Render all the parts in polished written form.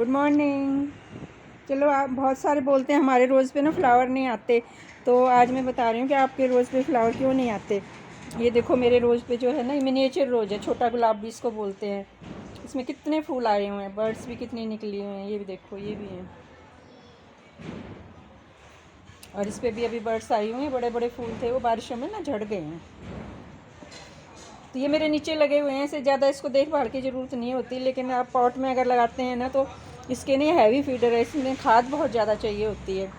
Good morning. चलो, आप बहुत सारे बोलते हैं हमारे रोज़ पे ना फ्लावर नहीं आते, तो आज मैं बता रही हूँ कि आपके रोज़ पे फ्लावर क्यों नहीं आते। ये देखो, मेरे रोज़ पे जो है ना, मिनिएचर रोज़ है, छोटा गुलाब भी इसको बोलते हैं। इसमें कितने फूल आए हुए हैं, बर्ड्स भी कितनी निकली हुए हैं। ये भी देखो, ये भी हैं, और इस पर भी अभी बर्ड्स आई हुई हैं। बड़े बड़े फूल थे, वो बारिशों में ना झड़ गए हैं। तो ये मेरे नीचे लगे हुए हैं, इससे ज़्यादा इसको देखभाल की ज़रूरत नहीं होती, लेकिन आप पॉट में अगर लगाते हैं ना, तो इसके लिए हैवी फीडर है, इसमें खाद बहुत ज़्यादा चाहिए होती है।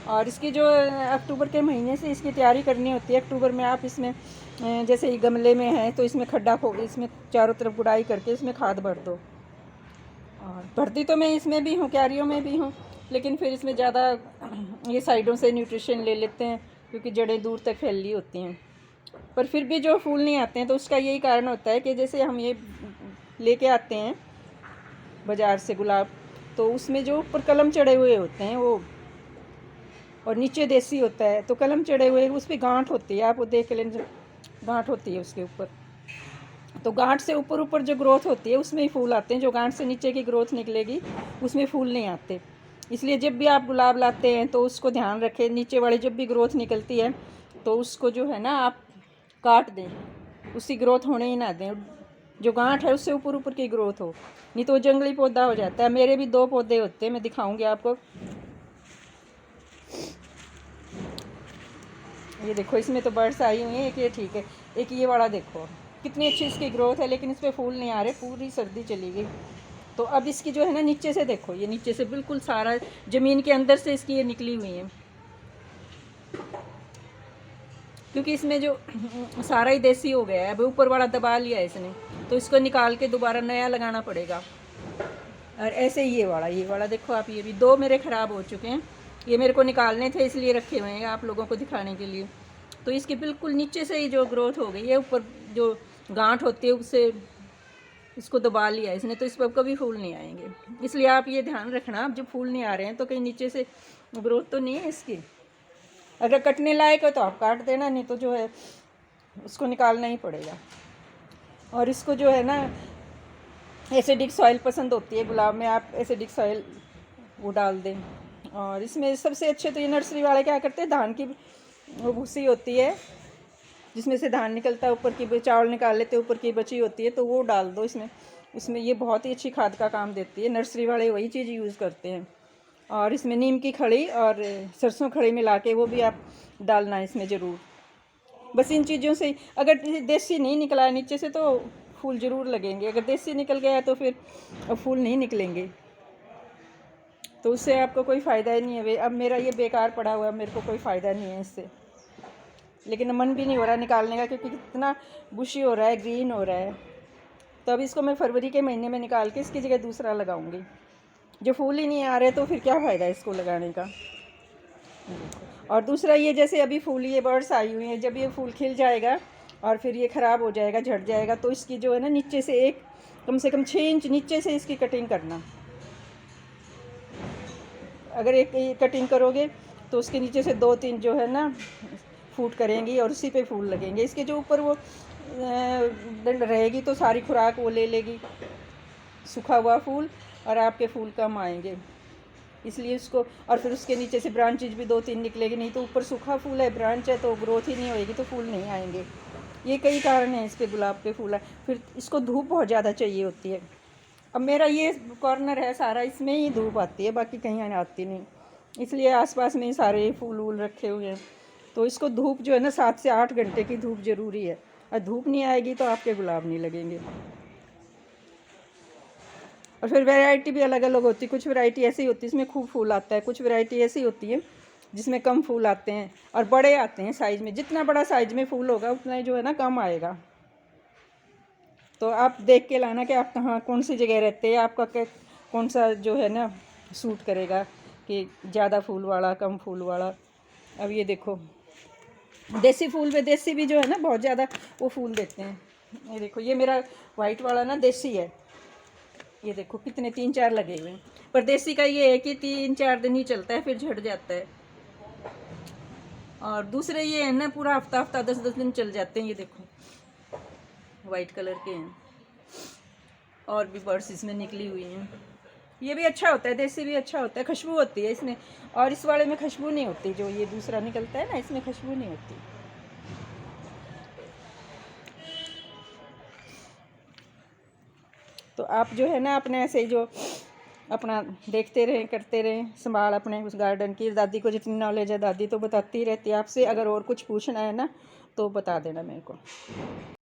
और इसकी जो अक्टूबर के महीने से इसकी तैयारी करनी होती है। अक्टूबर में आप इसमें जैसे ये गमले में है, तो इसमें खड्डा खो, इसमें चारों तरफ गुड़ाई करके इसमें खाद भर दो। और भरती तो मैं इसमें भी हूँ, क्यारियों में भी हूँ, लेकिन फिर इसमें ज़्यादा ये साइडों से न्यूट्रिशन ले लेते हैं, क्योंकि जड़ें दूर तक फैली होती हैं। पर फिर भी जो फूल नहीं आते हैं, तो उसका यही कारण होता है कि जैसे हम ये लेके आते हैं बाज़ार से गुलाब, तो उसमें जो ऊपर कलम चढ़े हुए होते हैं वो, और नीचे देसी होता है। तो कलम चढ़े हुए उस पर गांठ होती है, आप वो देख लें, गांठ होती है उसके ऊपर। तो गांठ से ऊपर ऊपर जो ग्रोथ होती है उसमें ही फूल आते हैं। जो गांठ से नीचे की ग्रोथ निकलेगी उसमें फूल नहीं आते। इसलिए जब भी आप गुलाब लाते हैं तो उसको ध्यान रखें, नीचे वाली जब भी ग्रोथ निकलती है तो उसको जो है ना आप काट दें, उसकी ग्रोथ होने ही ना दें। जो गांठ है उससे ऊपर ऊपर की ग्रोथ हो, नहीं तो वो जंगली पौधा हो जाता है। मेरे भी 2 पौधे होते हैं, मैं दिखाऊंगी आपको। ये देखो, इसमें तो बर्ड्स आई हुई हैं। एक ये ठीक है, एक ये वाला देखो कितनी अच्छी इसकी ग्रोथ है, लेकिन इस पर फूल नहीं आ रहे, पूरी सर्दी चली गई। तो अब इसकी जो है ना, नीचे से देखो, ये नीचे से बिल्कुल सारा ज़मीन के अंदर से इसकी ये निकली हुई है, क्योंकि इसमें जो सारा ही देसी हो गया है। अब ऊपर वाला दबा लिया है इसने, तो इसको निकाल के दोबारा नया लगाना पड़ेगा। और ऐसे ही ये वाला देखो आप, ये भी 2 मेरे ख़राब हो चुके हैं। ये मेरे को निकालने थे, इसलिए रखे हुए हैं आप लोगों को दिखाने के लिए। तो इसके बिल्कुल नीचे से ही जो ग्रोथ हो गई है, ऊपर जो गांठ होती है उससे इसको दबा लिया इसने, तो इस पर कभी फूल नहीं आएंगे। इसलिए आप ये ध्यान रखना, अब जब फूल नहीं आ रहे हैं तो कहीं नीचे से ग्रोथ तो नहीं है इसकी। अगर कटने लायक है तो आप काट देना, नहीं तो जो है उसको निकालना ही पड़ेगा। और इसको जो है ना, एसिडिक सॉइल पसंद होती है गुलाब में, आप एसिडिक सॉइल वो डाल दें। और इसमें सबसे अच्छे तो ये नर्सरी वाले क्या करते हैं, धान की वो भूसी होती है जिसमें से धान निकलता है, ऊपर की चावल निकाल लेते हैं, ऊपर की बची होती है, तो वो डाल दो इसमें। उसमें ये बहुत ही अच्छी खाद का काम देती है। नर्सरी वाले वही चीज़ यूज़ करते हैं। और इसमें नीम की खड़ी और सरसों खड़ी मिला के वो भी आप डालना है इसमें ज़रूर। बस इन चीज़ों से, अगर देसी नहीं निकला है नीचे से तो फूल ज़रूर लगेंगे। अगर देसी निकल गया है तो फिर अब फूल नहीं निकलेंगे, तो उससे आपको कोई फ़ायदा ही नहीं है। अब मेरा ये बेकार पड़ा हुआ है, मेरे को कोई फ़ायदा नहीं है इससे, लेकिन मन भी नहीं हो रहा निकालने का, क्योंकि कितना बुशी हो रहा है, ग्रीन हो रहा है। तो अब इसको मैं फरवरी के महीने में निकाल के इसकी जगह दूसरा लगाऊंगी। जो फूल ही नहीं आ रहे तो फिर क्या फ़ायदा इसको लगाने का। और दूसरा, ये जैसे अभी फूल, ये बर्ड्स आई हुई हैं, जब ये फूल खिल जाएगा और फिर ये ख़राब हो जाएगा, झड़ जाएगा, तो इसकी जो है ना, नीचे से एक कम से कम 6 इंच नीचे से इसकी कटिंग करना। अगर एक कटिंग करोगे तो उसके नीचे से 2-3 जो है ना फूट करेंगी, और उसी पे फूल लगेंगे। इसके जो ऊपर वो डंड रहेगी तो सारी खुराक वो ले लेगी, सूखा हुआ फूल, और आपके फूल कम आएंगे। इसलिए उसको, और फिर उसके नीचे से ब्रांचेज भी 2-3 निकलेगी, नहीं तो ऊपर सूखा फूल है, ब्रांच है, तो ग्रोथ ही नहीं होएगी, तो फूल नहीं आएंगे। ये कई कारण हैं इसके गुलाब के फूल। फिर इसको धूप बहुत ज़्यादा चाहिए होती है। अब मेरा ये कॉर्नर है सारा, इसमें ही धूप आती है, बाकी कहीं आती नहीं, इसलिए आसपास में ही सारे फूल वूल रखे हुए हैं। तो इसको धूप जो है ना, 7 से 8 घंटे की धूप ज़रूरी है। और धूप नहीं आएगी तो आपके गुलाब नहीं लगेंगे। और फिर वैरायटी भी अलग अलग होती है। कुछ वैरायटी ऐसी होती है इसमें खूब फूल आता है, कुछ वैरायटी ऐसी होती है जिसमें कम फूल आते हैं, और बड़े आते हैं साइज़ में। जितना बड़ा साइज़ में फूल होगा उतना ही जो है ना कम आएगा। तो आप देख के लाना कि आप कहाँ, कौन सी जगह रहते हैं, आपका कौन सा जो है ना सूट करेगा, कि ज़्यादा फूल वाला, कम फूल वाला। अब ये देखो, देसी फूल में, देसी भी जो है ना बहुत ज़्यादा वो फूल देते हैं। ये देखो, ये मेरा वाइट वाला ना देसी है। ये देखो कितने 3-4 लगे हुए हैं। पर देसी का ये है कि 3-4 दिन ही चलता है, फिर झड़ जाता है। और दूसरे ये है ना, पूरा हफ्ता हफ्ता 10-10 दिन चल जाते हैं। ये देखो वाइट कलर के हैं, और भी बर्ड्स इसमें निकली हुई हैं। ये भी अच्छा होता है, देसी भी अच्छा होता है, खुशबू होती है इसमें। और इस वाले में खुशबू नहीं होती, जो ये दूसरा निकलता है ना, इसमें खुशबू नहीं होती। तो आप जो है ना अपने ऐसे ही जो अपना देखते रहें, करते रहें संभाल अपने उस गार्डन की। दादी को जितनी नॉलेज है दादी तो बताती ही रहती है आपसे। अगर और कुछ पूछना है ना तो बता देना मेरे को।